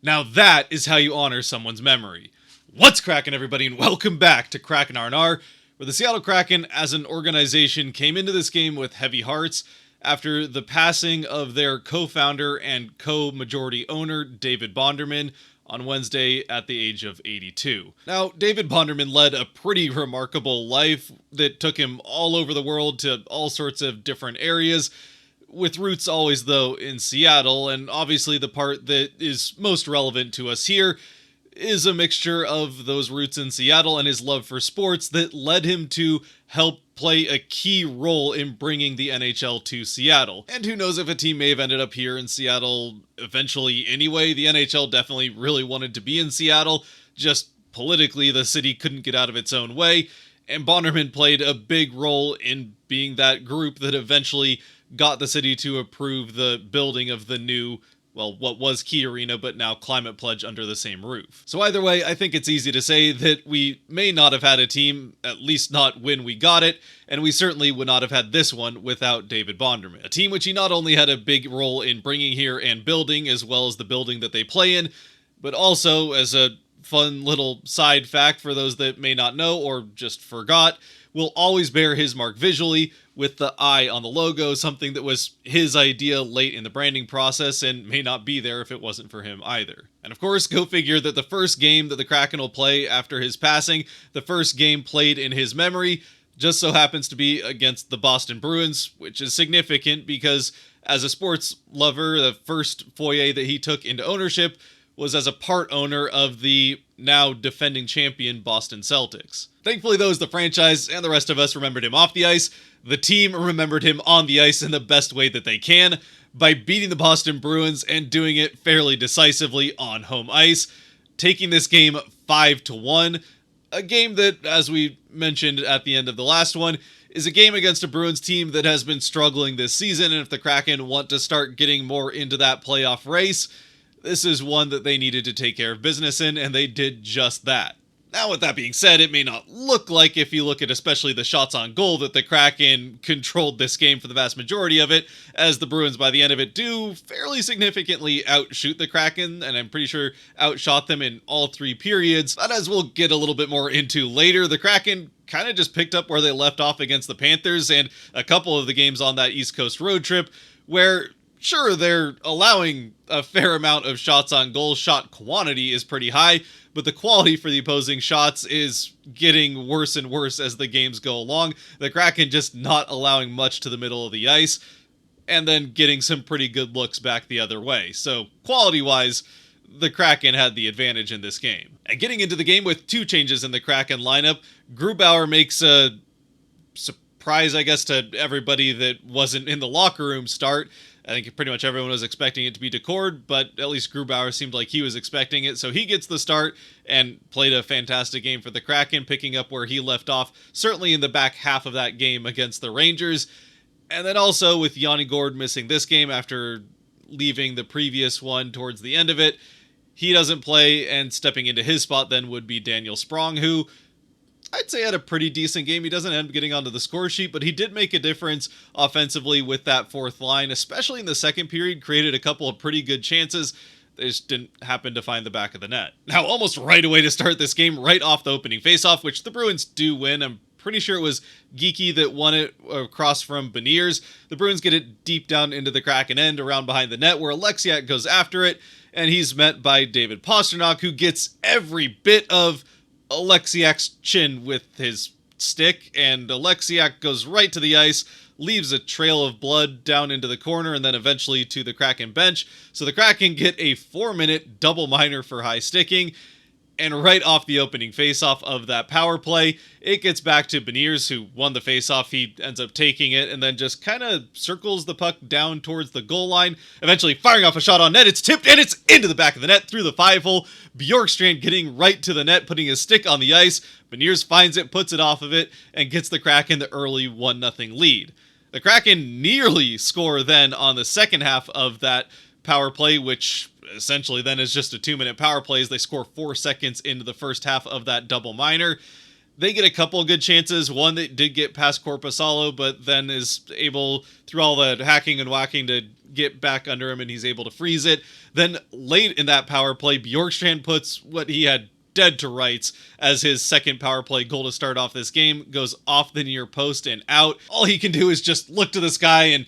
Now that is how you honor someone's memory. What's cracking, everybody, and welcome back to Kraken R&R, where the Seattle Kraken as an organization came into this game with heavy hearts after the passing of their co-founder and co-majority owner, David Bonderman, on Wednesday at the age of 82. Now, David Bonderman led a pretty remarkable life that took him all over the world to all sorts of different areas, with roots always, though, in Seattle, and obviously the part that is most relevant to us here is a mixture of those roots in Seattle and his love for sports that led him to help play a key role in bringing the NHL to Seattle. And who knows if a team may have ended up here in Seattle eventually anyway. The NHL definitely really wanted to be in Seattle, just politically the city couldn't get out of its own way, and Bonderman played a big role in being that group that eventually got the city to approve the building of the new, well, what was Key Arena, but now Climate Pledge under the same roof. So either way, I think it's easy to say that we may not have had a team, at least not when we got it, and we certainly would not have had this one without David Bonderman. A team which he not only had a big role in bringing here and building, as well as the building that they play in, but also, as a fun little side fact for those that may not know or just forgot, will always bear his mark visually with the eye on the logo, something that was his idea late in the branding process and may not be there if it wasn't for him either. And of course, go figure that the first game that the Kraken will play after his passing, the first game played in his memory, just so happens to be against the Boston Bruins, which is significant because as a sports lover, the first foray that he took into ownership was as a part owner of the now defending champion Boston Celtics. Thankfully, those the franchise and the rest of us remembered him off the ice. The team remembered him on the ice in the best way that they can, by beating the Boston Bruins and doing it fairly decisively on home ice, taking this game 5-1, a game that, as we mentioned at the end of the last one, is a game against a Bruins team that has been struggling this season, and if the Kraken want to start getting more into that playoff race, this is one that they needed to take care of business in, and they did just that. Now, with that being said, it may not look like, if you look at especially the shots on goal, that the Kraken controlled this game for the vast majority of it, as the Bruins by the end of it do fairly significantly outshoot the Kraken, and I'm pretty sure outshot them in all three periods. But as we'll get a little bit more into later, the Kraken kind of just picked up where they left off against the Panthers and a couple of the games on that East Coast road trip, where sure, they're allowing a fair amount of shots on goal. Shot quantity is pretty high, but the quality for the opposing shots is getting worse and worse as the games go along. The Kraken just not allowing much to the middle of the ice, and then getting some pretty good looks back the other way. So, quality-wise, the Kraken had the advantage in this game. And getting into the game with two changes in the Kraken lineup, Grubauer makes a surprise, I guess, to everybody that wasn't in the locker room start. I think pretty much everyone was expecting it to be Decord, but at least Grubauer seemed like he was expecting it, so he gets the start and played a fantastic game for the Kraken, picking up where he left off, certainly in the back half of that game against the Rangers. And then also with Yanni Gourde missing this game after leaving the previous one towards the end of it, he doesn't play, and stepping into his spot then would be Daniel Sprong, who I'd say had a pretty decent game. He doesn't end up getting onto the score sheet, but he did make a difference offensively with that fourth line, especially in the second period, created a couple of pretty good chances. They just didn't happen to find the back of the net. Now, almost right away to start this game, right off the opening faceoff, which the Bruins do win. I'm pretty sure it was Geeky that won it across from Beniers. The Bruins get it deep down into the Kraken end, around behind the net, where Alexiak goes after it, and he's met by David Pastrnak, who gets every bit of Alexiak's chin with his stick, and Alexiak goes right to the ice, leaves a trail of blood down into the corner, and then eventually to the Kraken bench. So the Kraken get a 4-minute double minor for high sticking, and right off the opening faceoff of that power play, it gets back to Beniers, who won the faceoff. He ends up taking it and then just kind of circles the puck down towards the goal line, eventually firing off a shot on net. It's tipped, and it's into the back of the net through the 5-hole. Bjorkstrand getting right to the net, putting his stick on the ice. Beniers finds it, puts it off of it, and gets the Kraken the early 1-0 lead. The Kraken nearly score then on the second half of that power play, which essentially then is just a 2-minute power play as they score 4 seconds into the first half of that double minor. They get a couple of good chances. One that did get past Korpisalo, but then is able, through all the hacking and whacking, to get back under him, and he's able to freeze it. Then late in that power play, Bjorkstrand puts what he had dead to rights as his second power play goal to start off this game, goes off the near post and out. All he can do is just look to the sky and,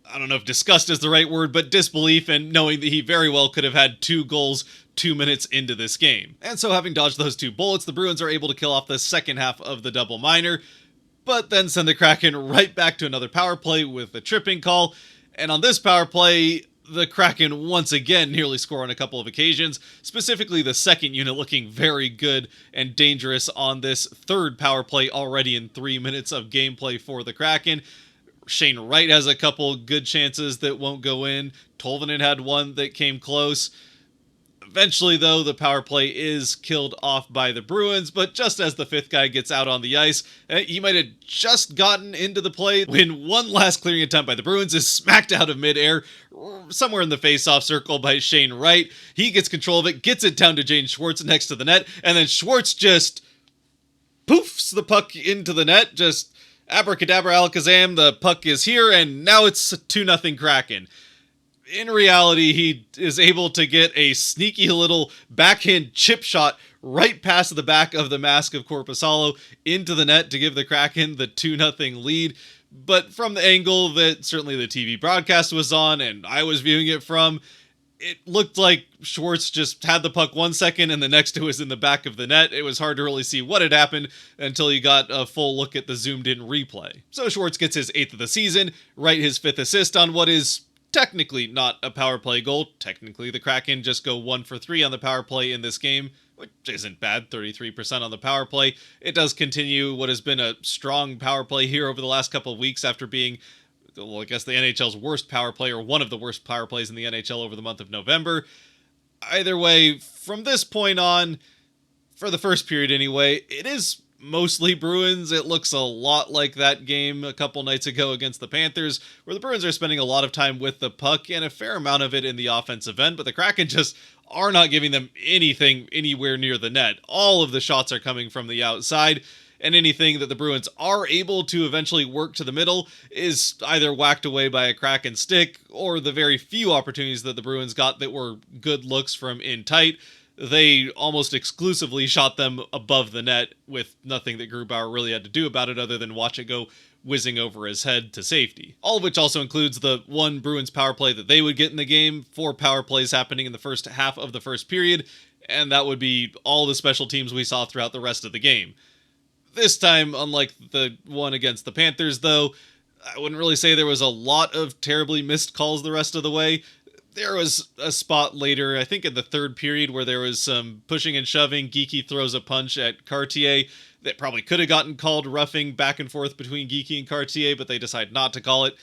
I don't know if disgust is the right word, but disbelief, and knowing that he very well could have had 2 goals 2 minutes into this game. And so, having dodged those 2 bullets, the Bruins are able to kill off the second half of the double minor, but then send the Kraken right back to another power play with a tripping call. And on this power play, the Kraken once again nearly score on a couple of occasions, specifically the second unit looking very good and dangerous on this third power play already in 3 minutes of gameplay for the Kraken. Shane Wright has a couple good chances that won't go in. Tolvanen had one that came close. Eventually, though, the power play is killed off by the Bruins, but just as the 5th guy gets out on the ice, he might have just gotten into the play when one last clearing attempt by the Bruins is smacked out of midair, somewhere in the face-off circle by Shane Wright. He gets control of it, gets it down to Jaden Schwartz next to the net, and then Schwartz just poofs the puck into the net, just abracadabra alakazam, the puck is here, and now it's 2-0 Kraken. In reality, he is able to get a sneaky little backhand chip shot right past the back of the mask of Korpisalo into the net to give the Kraken the 2-0 lead. But from the angle that certainly the TV broadcast was on and I was viewing it from, it looked like Schwartz just had the puck 1 second and the next it was in the back of the net. It was hard to really see what had happened until you got a full look at the zoomed-in replay. So Schwartz gets his 8th of the season, Wright his 5th assist on what is technically not a power play goal. Technically, the Kraken just go 1 for 3 on the power play in this game, which isn't bad, 33% on the power play. It does continue what has been a strong power play here over the last couple of weeks after being, well, I guess the NHL's worst power play, or one of the worst power plays in the NHL over the month of November. Either way, from this point on, for the first period anyway, it is mostly Bruins. It looks a lot like that game a couple nights ago against the Panthers, where the Bruins are spending a lot of time with the puck and a fair amount of it in the offensive end, but the Kraken just are not giving them anything anywhere near the net. All of the shots are coming from the outside, and anything that the Bruins are able to eventually work to the middle is either whacked away by a Kraken stick, or the very few opportunities that the Bruins got that were good looks from in tight, they almost exclusively shot them above the net with nothing that Grubauer really had to do about it other than watch it go whizzing over his head to safety. All of which also includes the one Bruins power play that they would get in the game, 4 power plays happening in the first half of the first period, and that would be all the special teams we saw throughout the rest of the game. This time, unlike the one against the Panthers, though, I wouldn't really say there was a lot of terribly missed calls the rest of the way. There was a spot later, I think in the third period, where there was some pushing and shoving. Geekie throws a punch at Cartier that probably could have gotten called roughing back and forth between Geekie and Cartier, but they decide not to call it.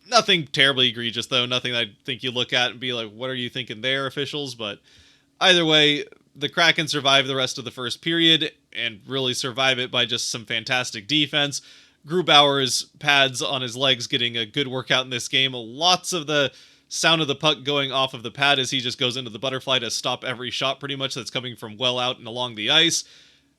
Nothing terribly egregious, though. Nothing I think you look at and be like, what are you thinking there, officials? But either way, the Kraken survive the rest of the first period and really survive it by just some fantastic defense. Grubauer's pads on his legs getting a good workout in this game. Lots of the sound of the puck going off of the pad as he just goes into the butterfly to stop every shot pretty much that's coming from well out and along the ice.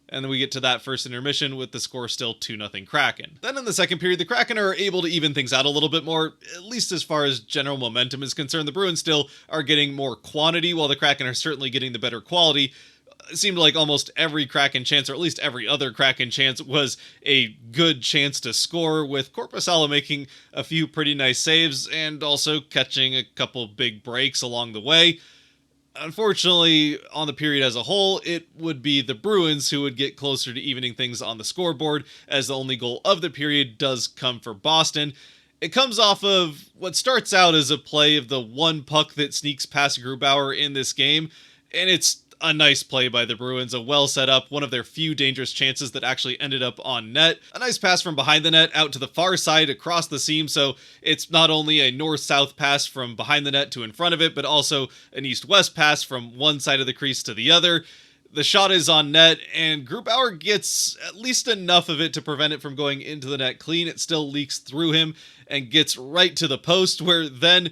And then we get to that first intermission with the score still 2-0 Kraken. Then in the second period, the Kraken are able to even things out a little bit more, at least as far as general momentum is concerned. The Bruins still are getting more quantity, while the Kraken are certainly getting the better quality. It seemed like almost every Kraken chance, or at least every other Kraken chance, was a good chance to score, with Korpisalo making a few pretty nice saves and also catching a couple big breaks along the way. Unfortunately, on the period as a whole, it would be the Bruins who would get closer to evening things on the scoreboard, as the only goal of the period does come for Boston. It comes off of what starts out as a play of the one puck that sneaks past Grubauer in this game, and it's a nice play by the Bruins, a well set up, one of their few dangerous chances that actually ended up on net. A nice pass from behind the net out to the far side across the seam, so it's not only a north-south pass from behind the net to in front of it, but also an east-west pass from one side of the crease to the other. The shot is on net, and Grubauer gets at least enough of it to prevent it from going into the net clean. It still leaks through him and gets right to the post, where then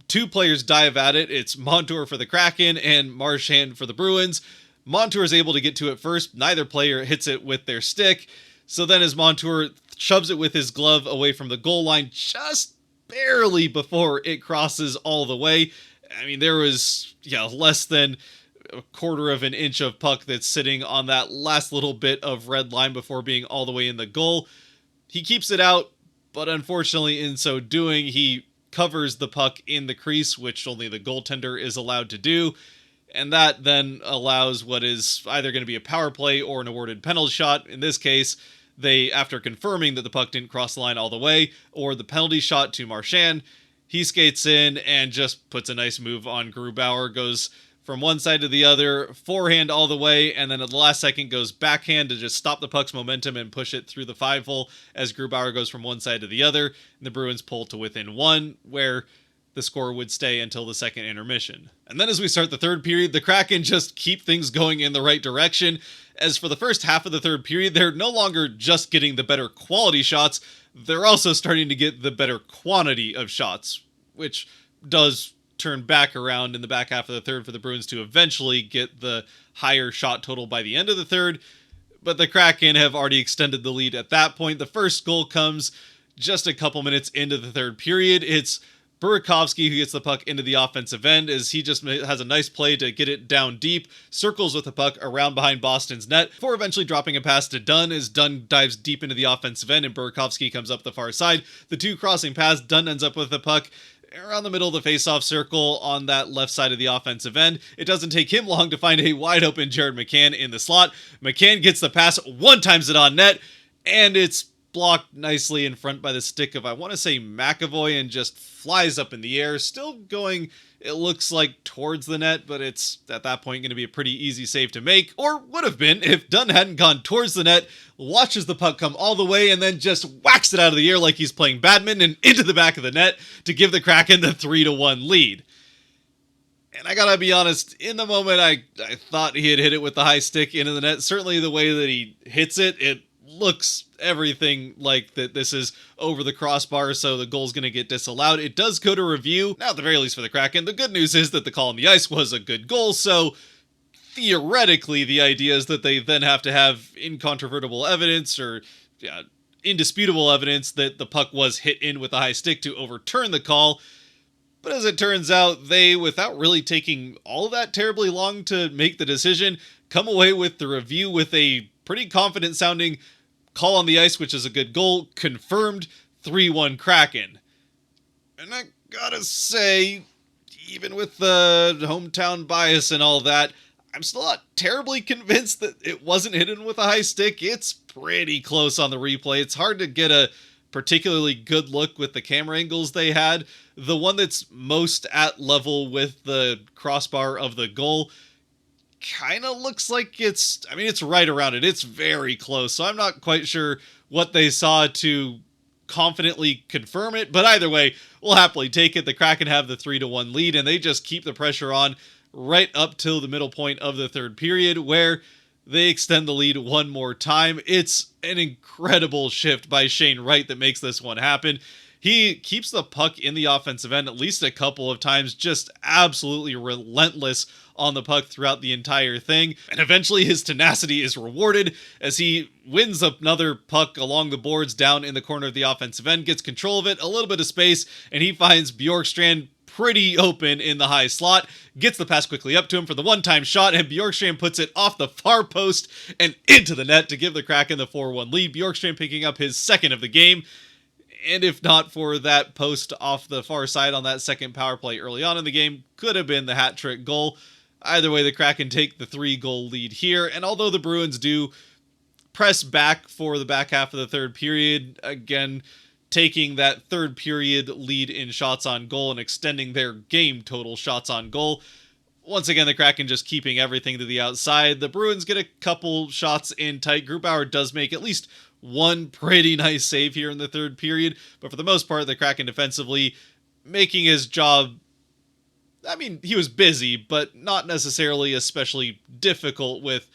2 players dive at it. It's Montour for the Kraken and Marchand for the Bruins. Montour is able to get to it first. Neither player hits it with their stick. So then as Montour shoves it with his glove away from the goal line just barely before it crosses all the way. I mean, there was less than a quarter of an inch of puck that's sitting on that last little bit of red line before being all the way in the goal. He keeps it out, but unfortunately in so doing, he covers the puck in the crease, which only the goaltender is allowed to do. And that then allows what is either going to be a power play or an awarded penalty shot. In this case, they, after confirming that the puck didn't cross the line all the way, or the penalty shot to Marchand, he skates in and just puts a nice move on Grubauer, goes from one side to the other, forehand all the way, and then at the last second goes backhand to just stop the puck's momentum and push it through the 5-hole as Grubauer goes from one side to the other, and the Bruins pull to within one, where the score would stay until the second intermission. And then as we start the third period, the Kraken just keep things going in the right direction, as for the first half of the third period, they're no longer just getting the better quality shots, they're also starting to get the better quantity of shots, which does turn back around in the back half of the third for the Bruins to eventually get the higher shot total by the end of the third. But the Kraken have already extended the lead at that point. The first goal comes just a couple minutes into the third period. It's Burakovsky who gets the puck into the offensive end as he just has a nice play to get it down deep, circles with the puck around behind Boston's net, before eventually dropping a pass to Dunn as Dunn dives deep into the offensive end and Burakovsky comes up the far side. The two crossing pass, Dunn ends up with the puck around the middle of the face-off circle on that left side of the offensive end. It doesn't take him long to find a wide open Jared McCann in the slot. McCann gets the pass, one-times it on net, and it's blocked nicely in front by the stick of, I want to say, McAvoy, and just flies up in the air, still going, it looks like, towards the net, but it's at that point going to be a pretty easy save to make, or would have been if Dunn hadn't gone towards the net, watches the puck come all the way, and then just whacks it out of the air like he's playing badminton and into the back of the net to give the Kraken the 3-1 lead. And I gotta be honest, in the moment I thought he had hit it with the high stick into the net. Certainly the way that he hits it, it looks everything like that this is over the crossbar, so the goal's going to get disallowed. It does go to review, now at the very least for the Kraken. The good news is that the call on the ice was a good goal, so theoretically the idea is that they then have to have incontrovertible evidence or indisputable evidence that the puck was hit in with a high stick to overturn the call. But as it turns out, they, without really taking all that terribly long to make the decision, come away with the review with a pretty confident sounding call on the ice, which is a good goal, confirmed 3-1 Kraken. And I gotta say, even with the hometown bias and all that, I'm still not terribly convinced that it wasn't hidden with a high stick. It's pretty close on the replay. It's hard to get a particularly good look with the camera angles they had. The one that's most at level with the crossbar of the goal kind of looks like it's right around it. It's very close, so I'm not quite sure what they saw to confidently confirm it, but either way, we'll happily take it. The Kraken have the 3-1 lead, and they just keep the pressure on right up till the middle point of the third period, where they extend the lead one more time. It's an incredible shift by Shane Wright that makes this one happen. He keeps the puck in the offensive end at least a couple of times, just absolutely relentless on the puck throughout the entire thing. And eventually his tenacity is rewarded as he wins another puck along the boards down in the corner of the offensive end, gets control of it, a little bit of space, and he finds Bjorkstrand pretty open in the high slot, gets the pass quickly up to him for the one-time shot, and Bjorkstrand puts it off the far post and into the net to give the Kraken the 4-1 lead. Bjorkstrand picking up his second of the game. And if not for that post off the far side on that second power play early on in the game, could have been the hat-trick goal. Either way, the Kraken take the 3-goal lead here, and although the Bruins do press back for the back half of the third period, again, taking that third period lead in shots on goal and extending their game total shots on goal, once again, the Kraken just keeping everything to the outside. The Bruins get a couple shots in tight. Grubauer does make at least one pretty nice save here in the third period, but for the most part, the Kraken defensively making his job, I mean, he was busy, but not necessarily especially difficult with,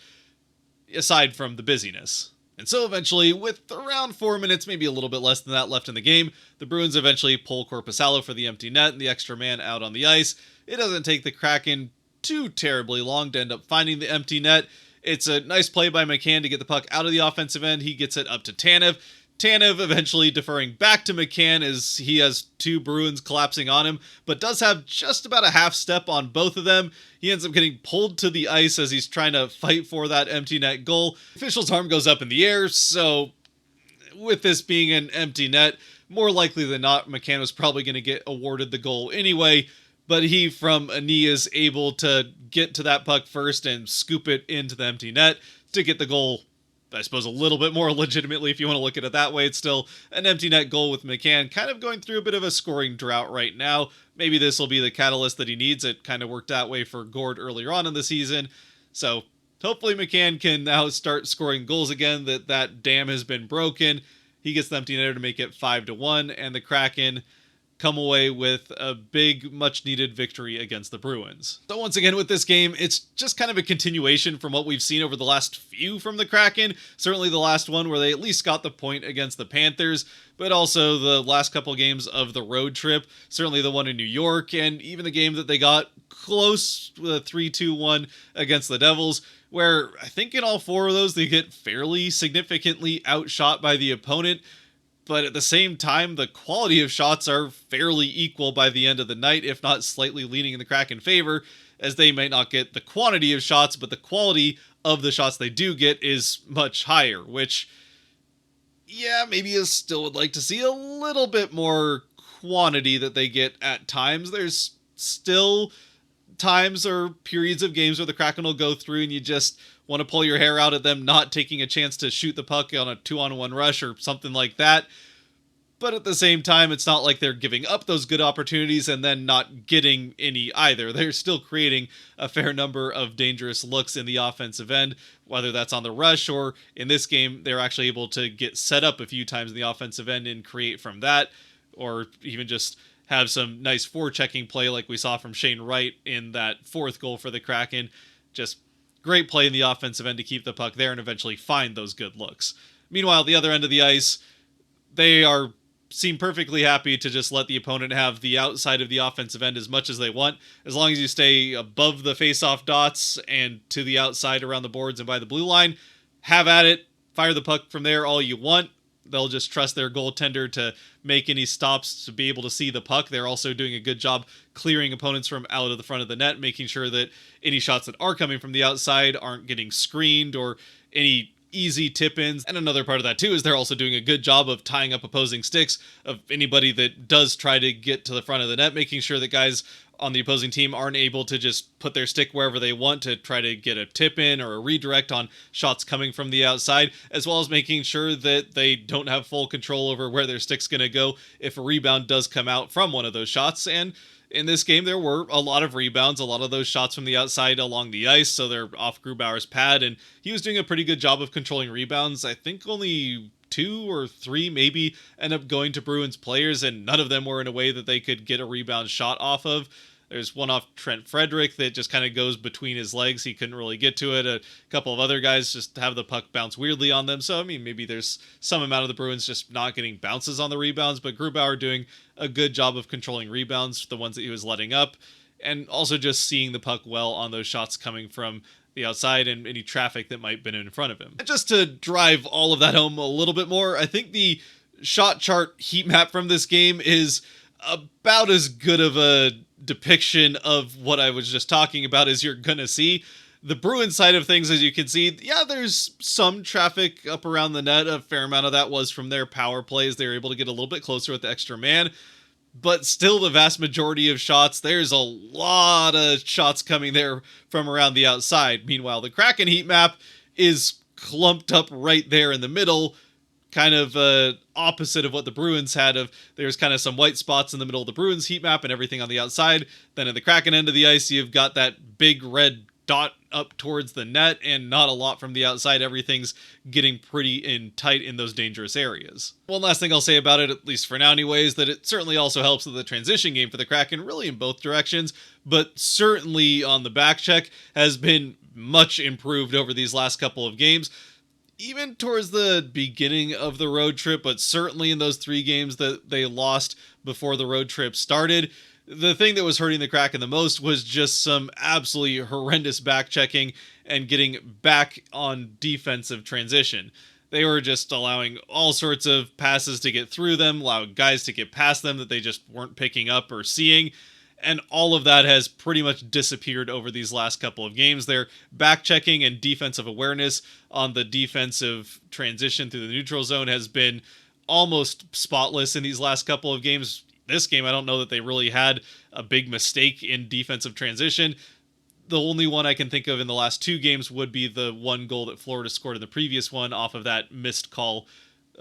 aside from the busyness. And so eventually, with around 4 minutes, maybe a little bit less than that left in the game, the Bruins eventually pull Korpisalo for the empty net and the extra man out on the ice. It doesn't take the Kraken too terribly long to end up finding the empty net. It's a nice play by McCann to get the puck out of the offensive end. He gets it up to Tanev. Tanev eventually deferring back to McCann as he has two Bruins collapsing on him, but does have just about a half step on both of them. He ends up getting pulled to the ice as he's trying to fight for that empty net goal. The official's arm goes up in the air, so with this being an empty net, more likely than not, McCann was probably going to get awarded the goal anyway, but he, from a knee, is able to get to that puck first and scoop it into the empty net to get the goal, I suppose, a little bit more legitimately if you want to look at it that way. It's still an empty net goal with McCann kind of going through a bit of a scoring drought right now. Maybe this will be the catalyst that he needs. It kind of worked that way for Gord earlier on in the season. So hopefully McCann can now start scoring goals again, that dam has been broken. He gets the empty netter to make it 5-1, and the Kraken come away with a big, much-needed victory against the Bruins. So once again with this game, it's just kind of a continuation from what we've seen over the last few from the Kraken. Certainly the last one where they at least got the point against the Panthers, but also the last couple games of the road trip. Certainly the one in New York, and even the game that they got close, the 3-2-1 against the Devils, where I think in all four of those they get fairly significantly outshot by the opponent. But at the same time, the quality of shots are fairly equal by the end of the night, if not slightly leaning in the Kraken favor, as they might not get the quantity of shots, but the quality of the shots they do get is much higher, which, yeah, maybe you still would like to see a little bit more quantity that they get at times. There's still times or periods of games where the Kraken will go through and you just want to pull your hair out at them not taking a chance to shoot the puck on a 2-on-1 rush or something like that. But at the same time, it's not like they're giving up those good opportunities and then not getting any either. They're still creating a fair number of dangerous looks in the offensive end, whether that's on the rush or in this game, they're actually able to get set up a few times in the offensive end and create from that, or even just have some nice forechecking play like we saw from Shane Wright in that fourth goal for the Kraken. Just great play in the offensive end to keep the puck there and eventually find those good looks. Meanwhile, the other end of the ice, they seem perfectly happy to just let the opponent have the outside of the offensive end as much as they want, as long as you stay above the face-off dots and to the outside around the boards and by the blue line. Have at it. Fire the puck from there all you want. They'll just trust their goaltender to make any stops to be able to see the puck. They're also doing a good job clearing opponents from out of the front of the net, making sure that any shots that are coming from the outside aren't getting screened or any easy tip-ins. And another part of that too is they're also doing a good job of tying up opposing sticks of anybody that does try to get to the front of the net, making sure that guys on the opposing team aren't able to just put their stick wherever they want to try to get a tip in or a redirect on shots coming from the outside, as well as making sure that they don't have full control over where their stick's going to go if a rebound does come out from one of those shots. And in this game, there were a lot of rebounds, a lot of those shots from the outside along the ice, so they're off Grubauer's pad, and he was doing a pretty good job of controlling rebounds. I think only 2 or 3 maybe end up going to Bruins players, and none of them were in a way that they could get a rebound shot off of. There's one off Trent Frederick that just kind of goes between his legs. He couldn't really get to it. A couple of other guys just have the puck bounce weirdly on them. So, I mean, maybe there's some amount of the Bruins just not getting bounces on the rebounds, but Grubauer doing a good job of controlling rebounds, the ones that he was letting up, and also just seeing the puck well on those shots coming from the outside and any traffic that might have been in front of him. And just to drive all of that home a little bit more, I think the shot chart heat map from this game is about as good of a depiction of what I was just talking about as you're gonna see. The Bruins side of things, as you can see, yeah, there's some traffic up around the net. A fair amount of that was from their power plays. They were able to get a little bit closer with the extra man, but still the vast majority of shots, there's a lot of shots coming there from around the outside. Meanwhile, the Kraken heat map is clumped up right there in the middle, kind of opposite of what the Bruins had. Of there's kind of some white spots in the middle of the Bruins heat map and everything on the outside. Then at the Kraken end of the ice, you've got that big red dot up towards the net and not a lot from the outside. Everything's getting pretty in tight in those dangerous areas. One last thing I'll say about it, at least for now anyways, that it certainly also helps with the transition game for the Kraken, really in both directions, but certainly on the back check has been much improved over these last couple of games. Even towards the beginning of the road trip, but certainly in those 3 games that they lost before the road trip started, The thing that was hurting the Kraken the most was just some absolutely horrendous back checking and getting back on defensive transition. They were just allowing all sorts of passes to get through them, allowing guys to get past them that they just weren't picking up or seeing. And all of that has pretty much disappeared over these last couple of games. Their back checking and defensive awareness on the defensive transition through the neutral zone has been almost spotless in these last couple of games. This game, I don't know that they really had a big mistake in defensive transition. The only one I can think of in the last two games would be the one goal that Florida scored in the previous one off of that missed call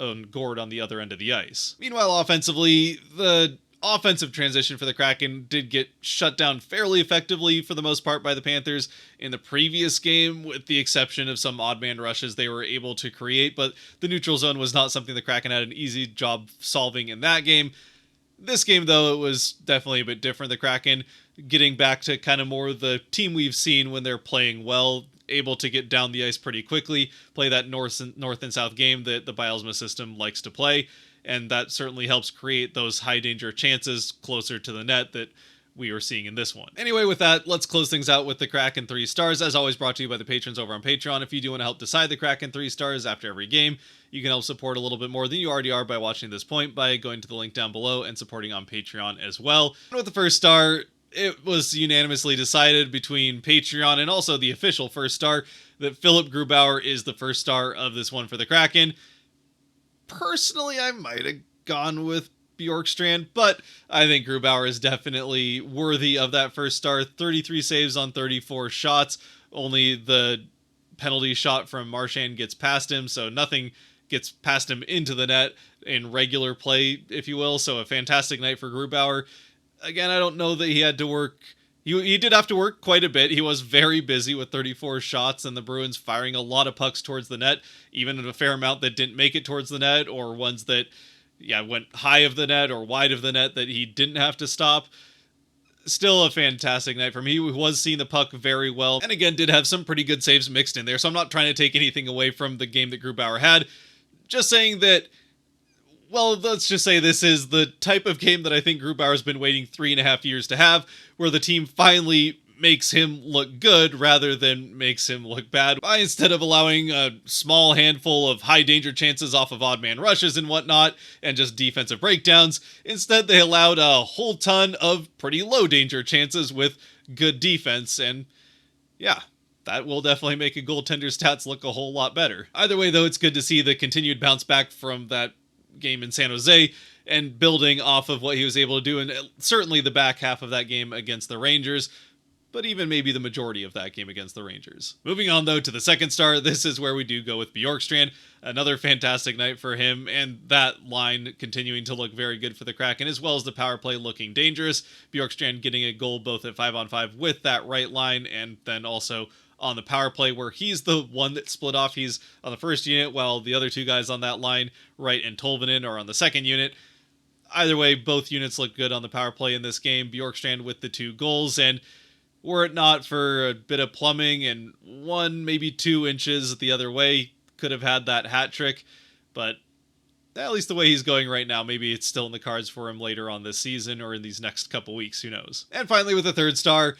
on Gord on the other end of the ice. Meanwhile, offensively, the offensive transition for the Kraken did get shut down fairly effectively for the most part by the Panthers in the previous game, with the exception of some odd man rushes they were able to create, but the neutral zone was not something the Kraken had an easy job solving in that game. This game, though, it was definitely a bit different. The Kraken getting back to kind of more the team we've seen when they're playing well, able to get down the ice pretty quickly, play that north and south game that the Bielsma system likes to play, and that certainly helps create those high danger chances closer to the net that we are seeing in this one. Anyway, with that, let's close things out with the Kraken 3 stars. As always, brought to you by the patrons over on Patreon. If you do want to help decide the Kraken 3 stars after every game, you can help support a little bit more than you already are by watching this point by going to the link down below and supporting on Patreon as well. And with the first star, it was unanimously decided between Patreon and also the official first star that Philip Grubauer is the first star of this one for the Kraken. Personally, I might have gone with Bjorkstrand, but I think Grubauer is definitely worthy of that first star. 33 saves on 34 shots. Only the penalty shot from Marchand gets past him, so nothing gets past him into the net in regular play, if you will. So a fantastic night for Grubauer. Again, I don't know that he had to work. He did have to work quite a bit. He was very busy with 34 shots and the Bruins firing a lot of pucks towards the net, even a fair amount that didn't make it towards the net, or ones that went high of the net or wide of the net that he didn't have to stop. Still a fantastic night for me. He was seeing the puck very well, and again, did have some pretty good saves mixed in there, so I'm not trying to take anything away from the game that Grubauer had. Just saying that, well, let's just say this is the type of game that I think Grubauer's been waiting 3.5 years to have, where the team finally makes him look good rather than makes him look bad, by instead of allowing a small handful of high danger chances off of odd man rushes and whatnot and just defensive breakdowns. Instead, they allowed a whole ton of pretty low danger chances with good defense, and yeah, that will definitely make a goaltender's stats look a whole lot better. Either way, though, it's good to see the continued bounce back from that game in San Jose and building off of what he was able to do, and certainly the back half of that game against the Rangers, but even maybe the majority of that game against the Rangers. Moving on, though, to the second star, this is where we do go with Bjorkstrand. Another fantastic night for him, and that line continuing to look very good for the Kraken, as well as the power play looking dangerous. Bjorkstrand getting a goal both at 5-on-5 with that right line, and then also on the power play, where he's the one that split off. He's on the first unit, while the other two guys on that line, Wright and Tolvanen, are on the second unit. Either way, both units look good on the power play in this game. Bjorkstrand with the 2 goals, and were it not for a bit of plumbing and 1, maybe 2 inches the other way, could have had that hat trick. But at least the way he's going right now, maybe it's still in the cards for him later on this season or in these next couple weeks, who knows. And finally, with the third star,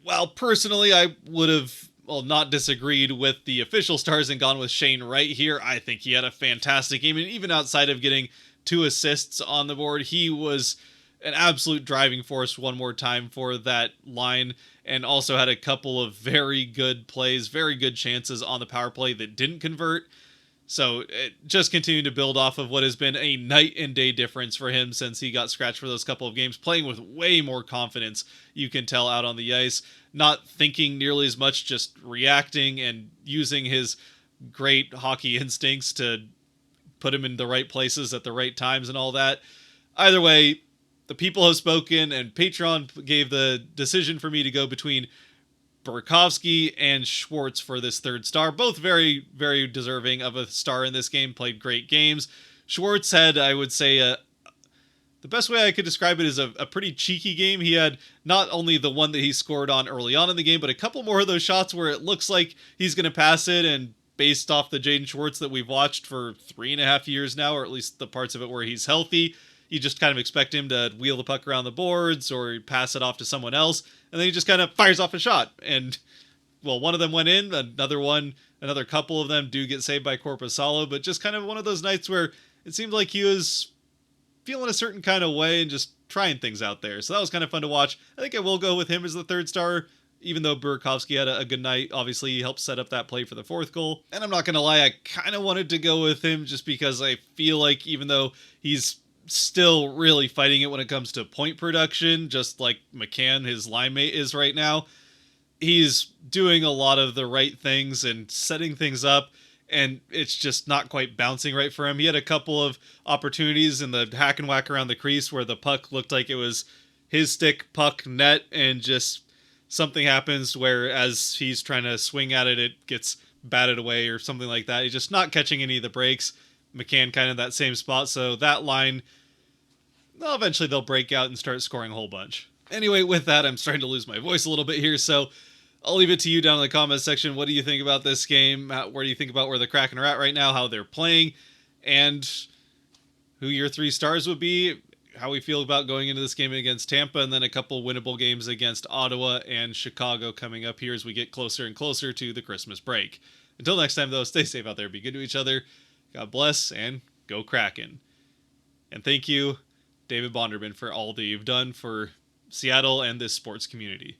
well, personally, I would have, not disagreed with the official stars and gone with Shane Wright here. I think he had a fantastic game, and even outside of getting 2 assists on the board, he was an absolute driving force one more time for that line, and also had a couple of very good plays, very good chances on the power play that didn't convert. So it just continued to build off of what has been a night and day difference for him since he got scratched for those couple of games, playing with way more confidence, you can tell, out on the ice, not thinking nearly as much, just reacting and using his great hockey instincts to put him in the right places at the right times and all that. Either way, the people have spoken, and Patreon gave the decision for me to go between Burakovsky and Schwartz for this third star. Both very, very deserving of a star in this game, played great games. Schwartz had, I would say, the best way I could describe it is a pretty cheeky game. He had not only the one that he scored on early on in the game, but a couple more of those shots where it looks like he's going to pass it, and based off the Jaden Schwartz that we've watched for 3.5 years now, or at least the parts of it where he's healthy, you just kind of expect him to wheel the puck around the boards or pass it off to someone else, and then he just kind of fires off a shot. And, well, one of them went in, another couple of them do get saved by Korpisalo, but just kind of one of those nights where it seemed like he was feeling a certain kind of way and just trying things out there. So that was kind of fun to watch. I think I will go with him as the third star, even though Burakovsky had a good night. Obviously, he helped set up that play for the fourth goal. And I'm not going to lie, I kind of wanted to go with him just because I feel like even though he's still really fighting it when it comes to point production, just like McCann, his line mate, is right now, he's doing a lot of the right things and setting things up, and it's just not quite bouncing right for him. He had a couple of opportunities in the hack and whack around the crease where the puck looked like it was his stick, puck, net, and just something happens where as he's trying to swing at it, it gets batted away or something like that. He's just not catching any of the breaks. McCann kind of that same spot, so that line, well, eventually they'll break out and start scoring a whole bunch. Anyway, with that, I'm starting to lose my voice a little bit here, so I'll leave it to you down in the comments section. What do you think about this game? Where do you think about where the Kraken are at right now, how they're playing, and who your 3 stars would be, how we feel about going into this game against Tampa, and then a couple winnable games against Ottawa and Chicago coming up here as we get closer and closer to the Christmas break. Until next time, though, stay safe out there, be good to each other, God bless, and go Kraken. And thank you, David Bonderman, for all that you've done for Seattle and this sports community.